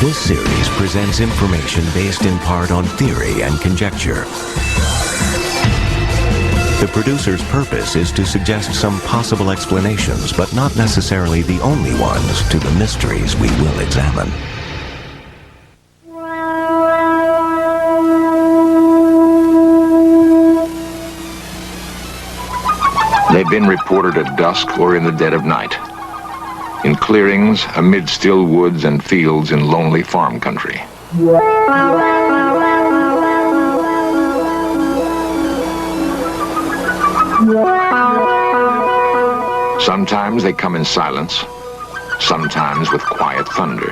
This series presents information based in part on theory and conjecture. The producer's purpose is to suggest some possible explanations, but not necessarily the only ones, to the mysteries we will examine. They've been reported at dusk or in the dead of night, in clearings amid still woods and fields in lonely farm country. Sometimes they come in silence, sometimes with quiet thunder.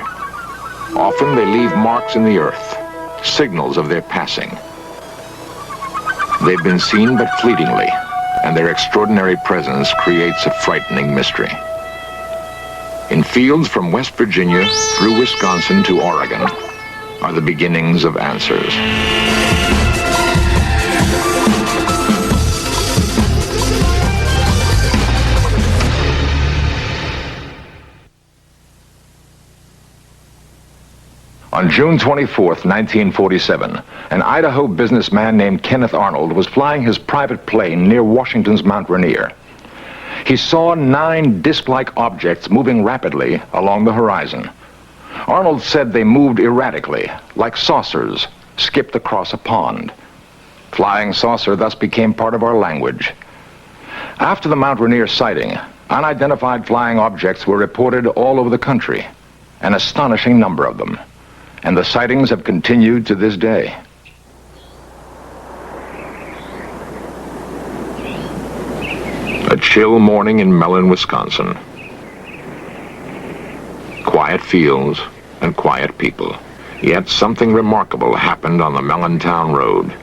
Often they leave marks in the earth, signals of their passing. They've been seen but fleetingly, and their extraordinary presence creates a frightening mystery. In fields from West Virginia through Wisconsin to Oregon are the beginnings of answers. On June 24th, 1947, an Idaho businessman named Kenneth Arnold was flying his private plane near Washington's Mount Rainier. He saw 9 disc-like objects moving rapidly along the horizon. Arnold said they moved erratically, like saucers skipped across a pond. Flying saucer thus became part of our language. After the Mount Rainier sighting, unidentified flying objects were reported all over the country, an astonishing number of them. And the sightings have continued to this day. A chill morning in Mellon, Wisconsin. Quiet fields and quiet people. Yet something remarkable happened on the Mellontown Road.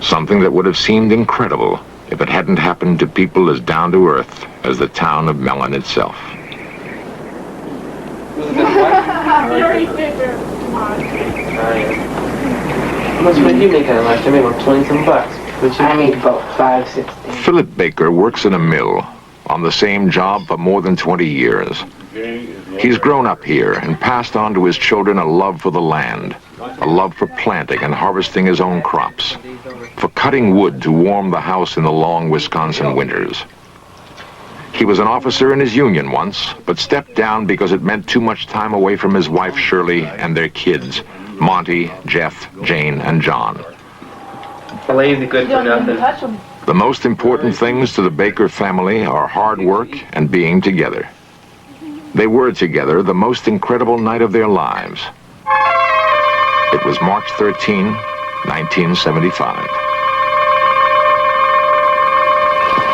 Something that would have seemed incredible if it hadn't happened to people as down to earth as the town of Mellon itself. How much did you make out of last year? Maybe about 20-some bucks. I made about $5.60. Philip Baker works in a mill on the same job for more than 20 years. He's grown up here and passed on to his children a love for the land, a love for planting and harvesting his own crops, for cutting wood to warm the house in the long Wisconsin winters. He was an officer in his union once, but stepped down because it meant too much time away from his wife Shirley and their kids, Monty, Jeff, Jane, and John. Lazy, good for nothing. The most important things to the Baker family are hard work and being together. They were together the most incredible night of their lives. It was March 13, 1975.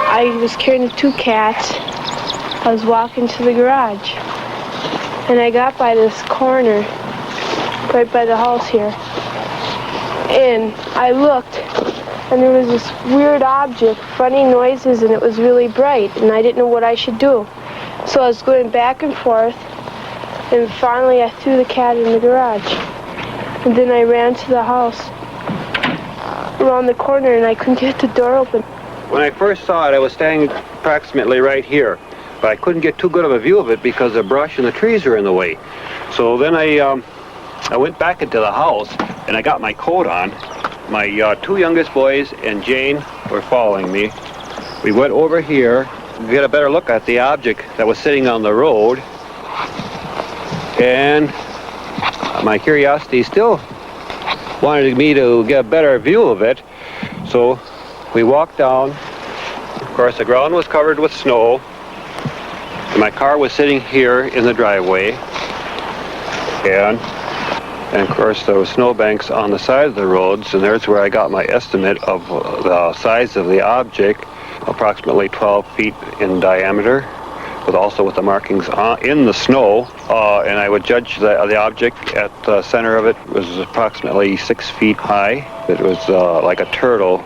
I was carrying 2 cats. I was walking to the garage. And I got by this corner, right by the house here. And I looked, and there was this weird object, funny noises, and it was really bright, and I didn't know what I should do. So I was going back and forth, and finally I threw the cat in the garage. And then I ran to the house around the corner, and I couldn't get the door open. When I first saw it, I was standing approximately right here, but I couldn't get too good of a view of it because the brush and the trees were in the way. So then I went back into the house, and I got my coat on. My 2 youngest boys and Jane were following me. We went over here to get a better look at the object that was sitting on the road, and my curiosity still wanted me to get a better view of it, so we walked down. Of course, the ground was covered with snow, and my car was sitting here in the driveway, and of course there were snowbanks on the side of the roads, and there's where I got my estimate of the size of the object, approximately 12 feet in diameter, with the markings in the snow, and I would judge the object at the center of it was approximately 6 feet high. It was like a turtle.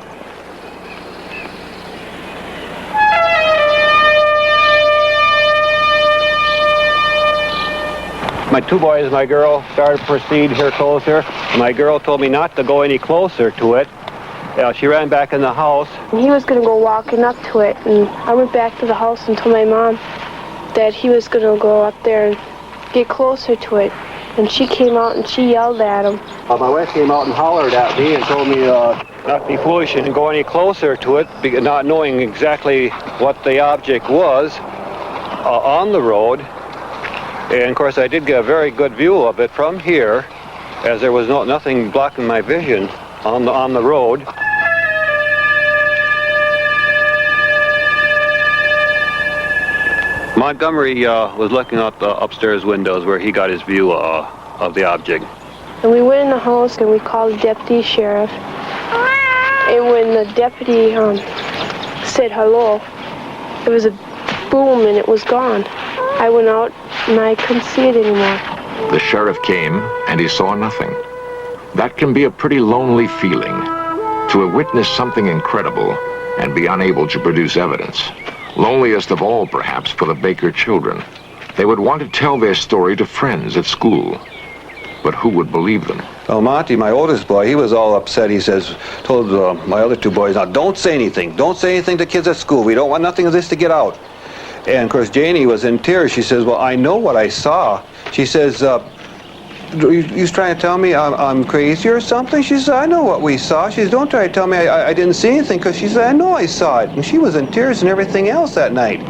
My 2 boys and my girl started to proceed here closer. My girl told me not to go any closer to it. She ran back in the house. He was going to go walking up to it, and I went back to the house and told my mom that he was going to go up there and get closer to it. and she came out and she yelled at him. My wife came out and hollered at me and told me not to be foolish and go any closer to it, not knowing exactly what the object was on the road. And of course I did get a very good view of it from here, as there was nothing blocking my vision on the road. Montgomery was looking out the upstairs windows where he got his view of the object. And we went in the house and we called the deputy sheriff. And when the deputy said hello, there was a boom and it was gone. I went out and I couldn't see it anymore. The sheriff came and he saw nothing. That can be a pretty lonely feeling, to have witnessed something incredible and be unable to produce evidence. Loneliest of all, perhaps, for the Baker children. They would want to tell their story to friends at school. But who would believe them? Well, Monty, my oldest boy, he was all upset. He told my other two boys, now don't say anything. Don't say anything to kids at school. We don't want nothing of this to get out. And of course, Janie was in tears. She says, well, I know what I saw. She says, you trying to tell me I'm crazy or something? She said, I know what we saw. She says, don't try to tell me I didn't see anything, because she said, I know I saw it. And she was in tears and everything else that night.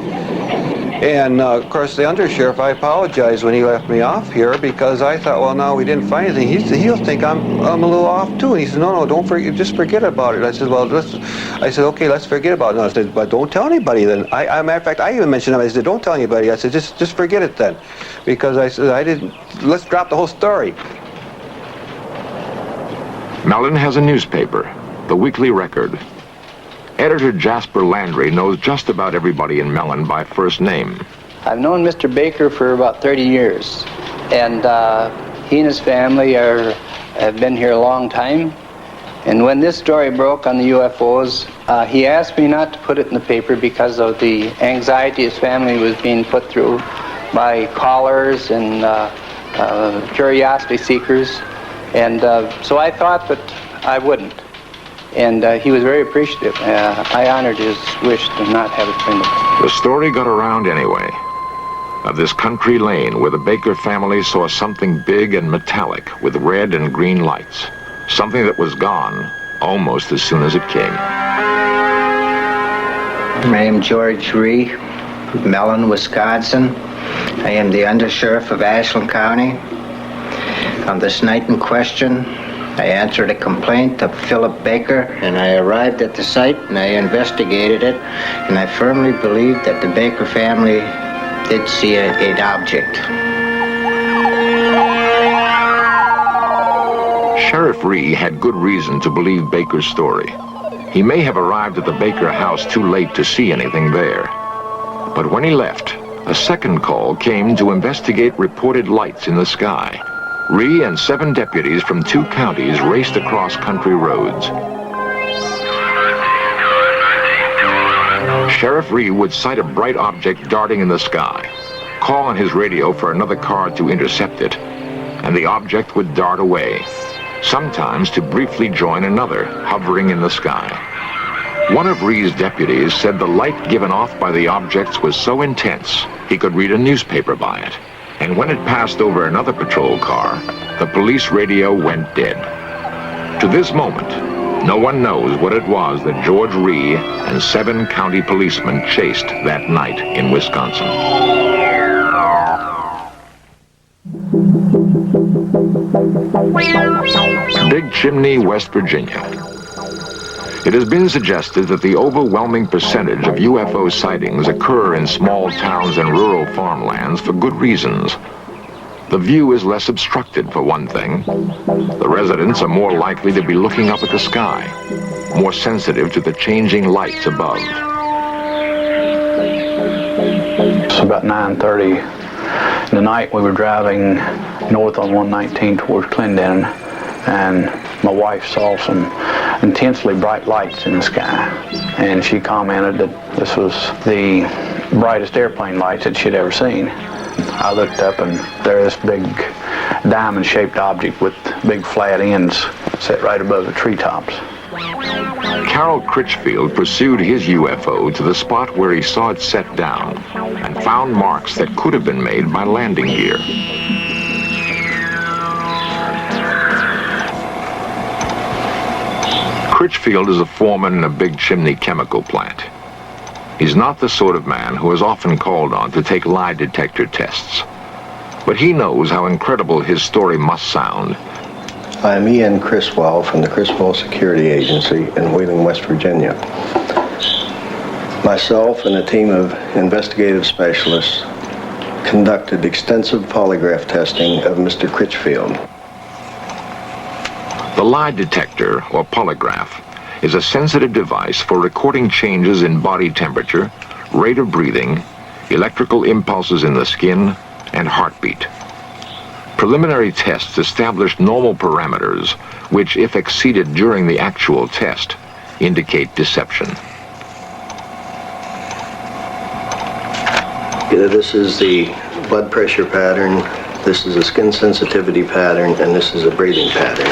And of course, the undersheriff, I apologized when he left me off here, because I thought, well, no, we didn't find anything. He'll think I'm a little off too. And he said, no, don't forget, just forget about it. I said, well, okay, let's forget about it. And I said, but don't tell anybody then. Matter of fact, I even mentioned him. I said, don't tell anybody. I said, just forget it then, because I said, let's drop the whole story. Mellon has a newspaper, the Weekly Record. Editor Jasper Landry knows just about everybody in Mellon by first name. I've known Mr. Baker for about 30 years, and he and his family have been here a long time. And when this story broke on the UFOs, he asked me not to put it in the paper because of the anxiety his family was being put through by callers and curiosity seekers. And so I thought that I wouldn't. And he was very appreciative. I honored his wish to not have it printed. The story got around anyway, of this country lane where the Baker family saw something big and metallic with red and green lights. Something that was gone almost as soon as it came. My name is George Ree, Mellon, Wisconsin. I am the undersheriff of Ashland County. On this night in question, I answered a complaint of Philip Baker, and I arrived at the site and I investigated it, and I firmly believe that the Baker family did see an object. Sheriff Ree had good reason to believe Baker's story. He may have arrived at the Baker house too late to see anything there. But when he left, a second call came to investigate reported lights in the sky. Ree and 7 deputies from 2 counties raced across country roads. Sheriff Ree would sight a bright object darting in the sky, call on his radio for another car to intercept it, and the object would dart away, sometimes to briefly join another hovering in the sky. One of Ree's deputies said the light given off by the objects was so intense he could read a newspaper by it. And when it passed over another patrol car, the police radio went dead. To this moment, no one knows what it was that George Ree and 7 county policemen chased that night in Wisconsin. Big Chimney, West Virginia. It has been suggested that the overwhelming percentage of UFO sightings occur in small towns and rural farmlands for good reasons. The view is less obstructed, for one thing. The residents are more likely to be looking up at the sky, more sensitive to the changing lights above. It's about 9:30 in the night. We were driving north on 119 towards Clendon, and my wife saw some intensely bright lights in the sky, and she commented that this was the brightest airplane lights that she'd ever seen. I looked up, and there's this big diamond-shaped object with big flat ends set right above the treetops. Carol Critchfield pursued his UFO to the spot where he saw it set down and found marks that could have been made by landing gear. Critchfield is a foreman in a big chimney chemical plant. He's not the sort of man who is often called on to take lie detector tests. But he knows how incredible his story must sound. I'm Ian Criswell from the Criswell Security Agency in Wheeling, West Virginia. Myself and a team of investigative specialists conducted extensive polygraph testing of Mr. Critchfield. The lie detector, or polygraph, is a sensitive device for recording changes in body temperature, rate of breathing, electrical impulses in the skin, and heartbeat. Preliminary tests established normal parameters, which, if exceeded during the actual test, indicate deception. This is the blood pressure pattern, this is a skin sensitivity pattern, and this is a breathing pattern.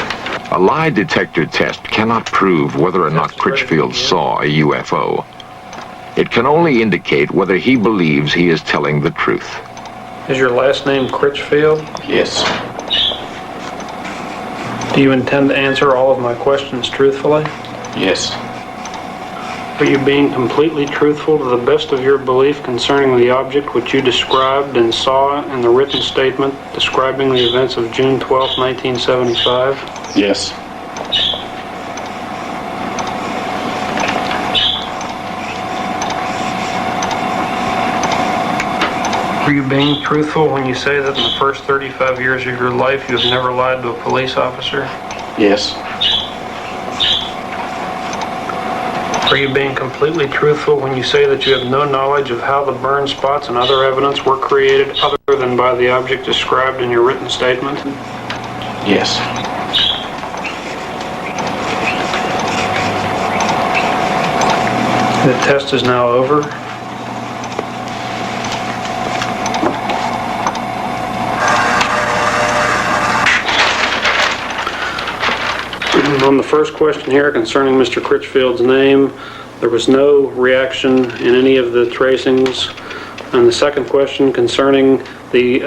A lie detector test cannot prove whether or not Critchfield saw a UFO. It can only indicate whether he believes he is telling the truth. Is your last name Critchfield? Yes. Do you intend to answer all of my questions truthfully? Yes. Are you being completely truthful to the best of your belief concerning the object which you described and saw in the written statement describing the events of June 12, 1975? Yes. Are you being truthful when you say that in the first 35 years of your life you have never lied to a police officer? Yes. Are you being completely truthful when you say that you have no knowledge of how the burn spots and other evidence were created other than by the object described in your written statement? Yes. The test is now over. On the first question here concerning Mr. Critchfield's name, there was no reaction in any of the tracings. And the second question concerning the,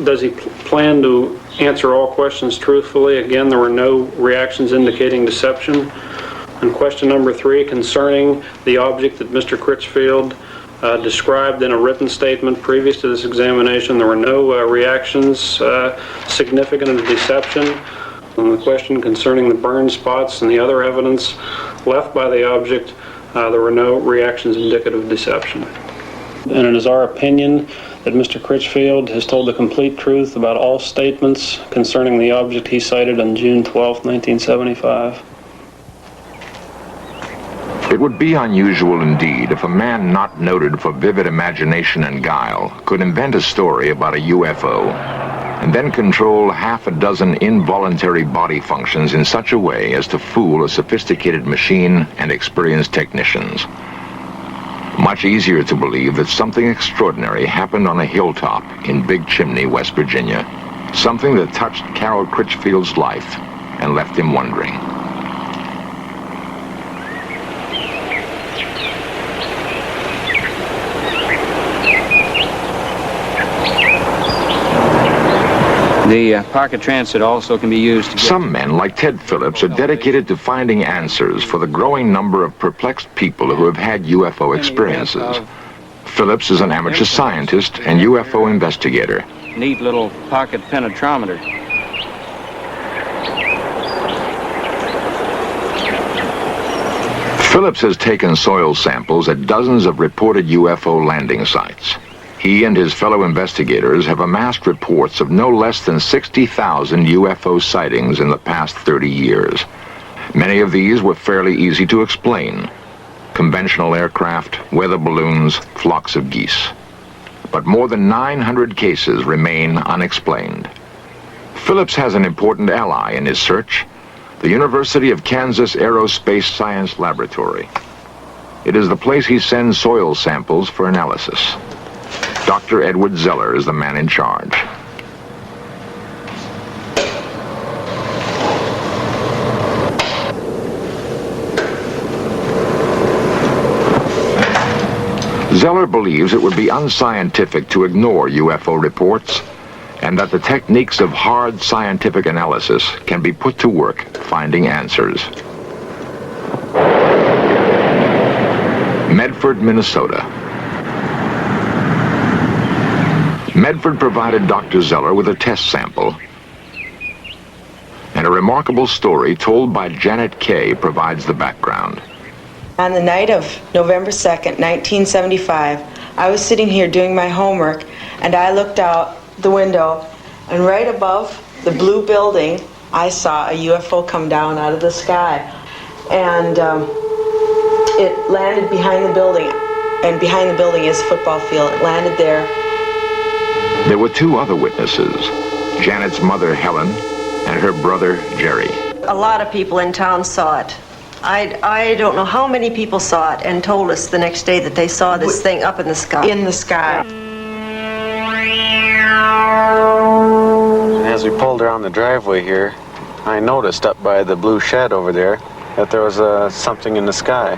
does he plan to answer all questions truthfully? Again, there were no reactions indicating deception. And question number 3 concerning the object that Mr. Critchfield described in a written statement previous to this examination, there were no reactions significant of deception. On the question concerning the burn spots and the other evidence left by the object, there were no reactions indicative of deception. And it is our opinion that Mr. Critchfield has told the complete truth about all statements concerning the object he cited on June 12, 1975. It would be unusual indeed if a man not noted for vivid imagination and guile could invent a story about a UFO and then control half a dozen involuntary body functions in such a way as to fool a sophisticated machine and experienced technicians. Much easier to believe that something extraordinary happened on a hilltop in Big Chimney, West Virginia. Something that touched Carol Critchfield's life and left him wondering. The pocket transit also can be used to get... Some men, like Ted Phillips, are dedicated to finding answers for the growing number of perplexed people who have had UFO experiences. Phillips is an amateur scientist and UFO investigator. Neat little pocket penetrometer. Phillips has taken soil samples at dozens of reported UFO landing sites. He and his fellow investigators have amassed reports of no less than 60,000 UFO sightings in the past 30 years. Many of these were fairly easy to explain. Conventional aircraft, weather balloons, flocks of geese. But more than 900 cases remain unexplained. Phillips has an important ally in his search, the University of Kansas Aerospace Science Laboratory. It is the place he sends soil samples for analysis. Dr. Edward Zeller is the man in charge. Zeller believes it would be unscientific to ignore UFO reports, and that the techniques of hard scientific analysis can be put to work finding answers. Medford, Minnesota. Medford provided Dr. Zeller with a test sample, and a remarkable story told by Janet Kay provides the background. On the night of November 2nd, 1975, I was sitting here doing my homework, and I looked out the window, and right above the blue building, I saw a UFO come down out of the sky. And it landed behind the building, and behind the building is a football field. It landed there. There were two other witnesses, Janet's mother, Helen, and her brother, Jerry. A lot of people in town saw it. I don't know how many people saw it and told us the next day that they saw this thing up in the sky. In the sky. As we pulled around the driveway here, I noticed up by the blue shed over there that there was something in the sky.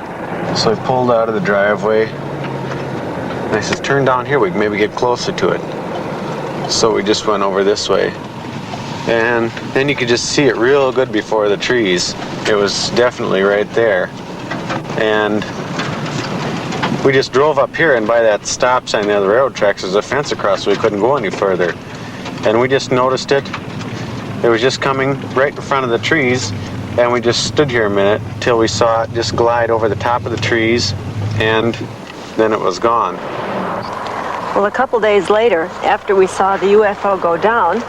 So I pulled out of the driveway, and I said, turn down here, we can maybe get closer to it. So we just went over this way. And then you could just see it real good before the trees. It was definitely right there. And we just drove up here, and by that stop sign there, the railroad tracks, there's a fence across, so we couldn't go any further. And we just noticed it. It was just coming right in front of the trees, and we just stood here a minute till we saw it just glide over the top of the trees, and then it was gone. Well, a couple days later, after we saw the UFO go down,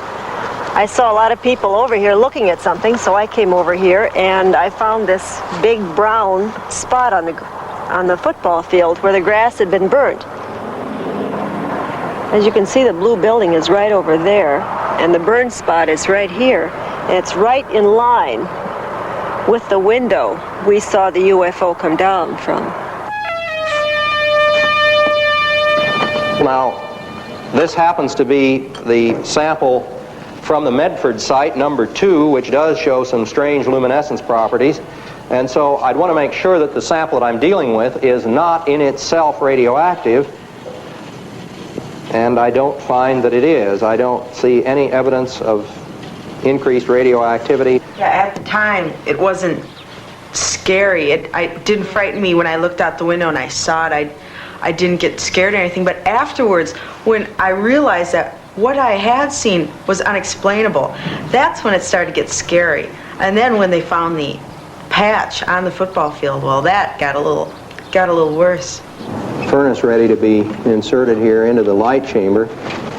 I saw a lot of people over here looking at something, so I came over here and I found this big brown spot on the football field where the grass had been burnt. As you can see, the blue building is right over there, and the burned spot is right here, and it's right in line with the window we saw the UFO come down from. Now, this happens to be the sample from the Medford site, number 2, which does show some strange luminescence properties. And so I'd want to make sure that the sample that I'm dealing with is not in itself radioactive. And I don't find that it is. I don't see any evidence of increased radioactivity. Yeah, at the time, it wasn't scary. It didn't frighten me when I looked out the window and I saw it. I didn't get scared or anything. But afterwards, when I realized that what I had seen was unexplainable, that's when it started to get scary. And then when they found the patch on the football field, well, that got a little worse. Furnace ready to be inserted here into the light chamber.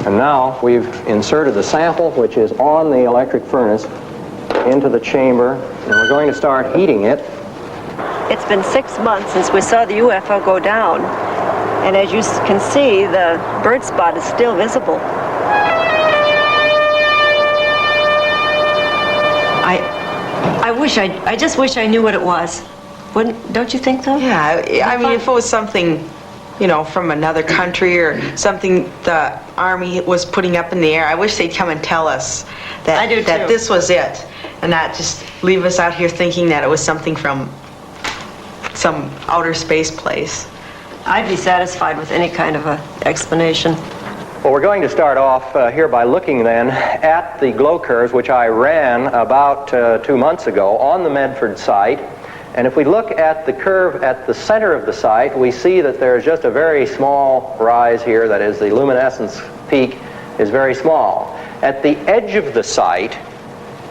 And now we've inserted the sample, which is on the electric furnace, into the chamber, and we're going to start heating it. It's been 6 months since we saw the UFO go down, and as you can see, the burnt spot is still visible. I just wish I knew what it was. Don't you think so? Yeah, I mean, if it was something, you know, from another country or something the Army was putting up in the air, I wish they'd come and tell us that this was it, and not just leave us out here thinking that it was something from some outer space place. I'd be satisfied with any kind of an explanation. Well, we're going to start off here by looking then at the glow curves, which I ran about 2 months ago on the Medford site. And if we look at the curve at the center of the site, we see that there's just a very small rise here. That is, the luminescence peak is very small. At the edge of the site,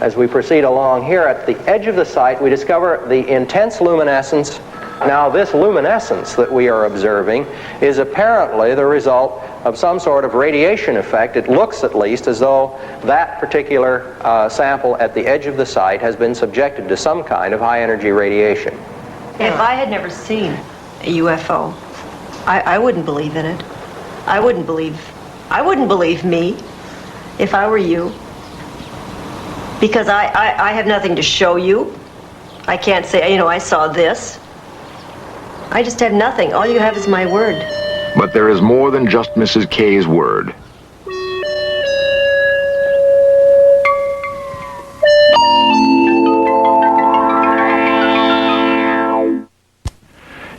as we proceed along here, at the edge of the site, we discover the intense luminescence. Now, this luminescence that we are observing is apparently the result of some sort of radiation effect. It looks, at least, as though that particular sample at the edge of the site has been subjected to some kind of high-energy radiation. If I had never seen a UFO, I wouldn't believe in it. I wouldn't believe me if I were you. Because I have nothing to show you. I can't say, you know, I saw this. I just have nothing. All you have is my word. But there is more than just Mrs. Kay's word.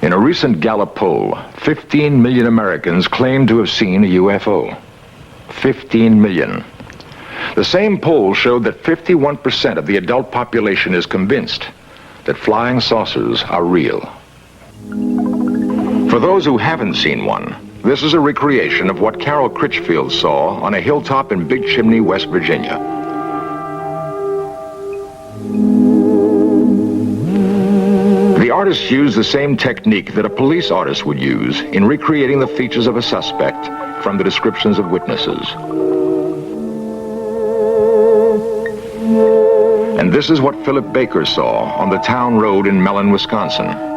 In a recent Gallup poll, 15 million Americans claim to have seen a UFO. 15 million. The same poll showed that 51% of the adult population is convinced that flying saucers are real. For those who haven't seen one, this is a recreation of what Carol Critchfield saw on a hilltop in Big Chimney, West Virginia. The artist used the same technique that a police artist would use in recreating the features of a suspect from the descriptions of witnesses. And this is what Philip Baker saw on the town road in Mellon, Wisconsin.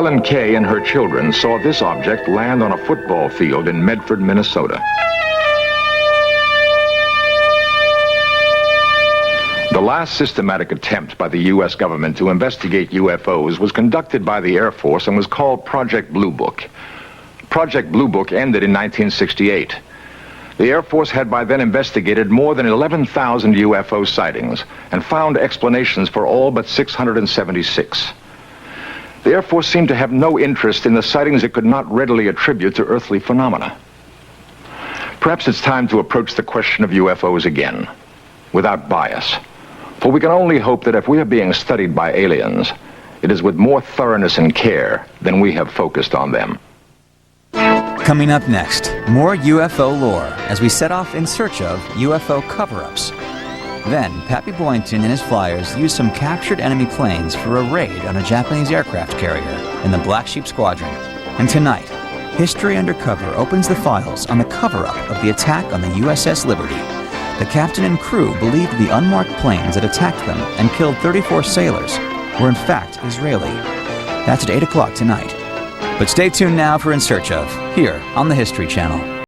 Helen Kay and her children saw this object land on a football field in Medford, Minnesota. The last systematic attempt by the U.S. government to investigate UFOs was conducted by the Air Force and was called Project Blue Book. Project Blue Book ended in 1968. The Air Force had by then investigated more than 11,000 UFO sightings and found explanations for all but 676. The Air Force seemed to have no interest in the sightings it could not readily attribute to earthly phenomena. Perhaps it's time to approach the question of UFOs again, without bias. For we can only hope that if we are being studied by aliens, it is with more thoroughness and care than we have focused on them. Coming up next, more UFO lore as we set off in search of UFO cover-ups. Then, Pappy Boynton and his flyers used some captured enemy planes for a raid on a Japanese aircraft carrier in the Black Sheep Squadron. And tonight, History Undercover opens the files on the cover-up of the attack on the USS Liberty. The captain and crew believed the unmarked planes that attacked them and killed 34 sailors were in fact Israeli. That's at 8 o'clock tonight. But stay tuned now for In Search Of, here on the History Channel.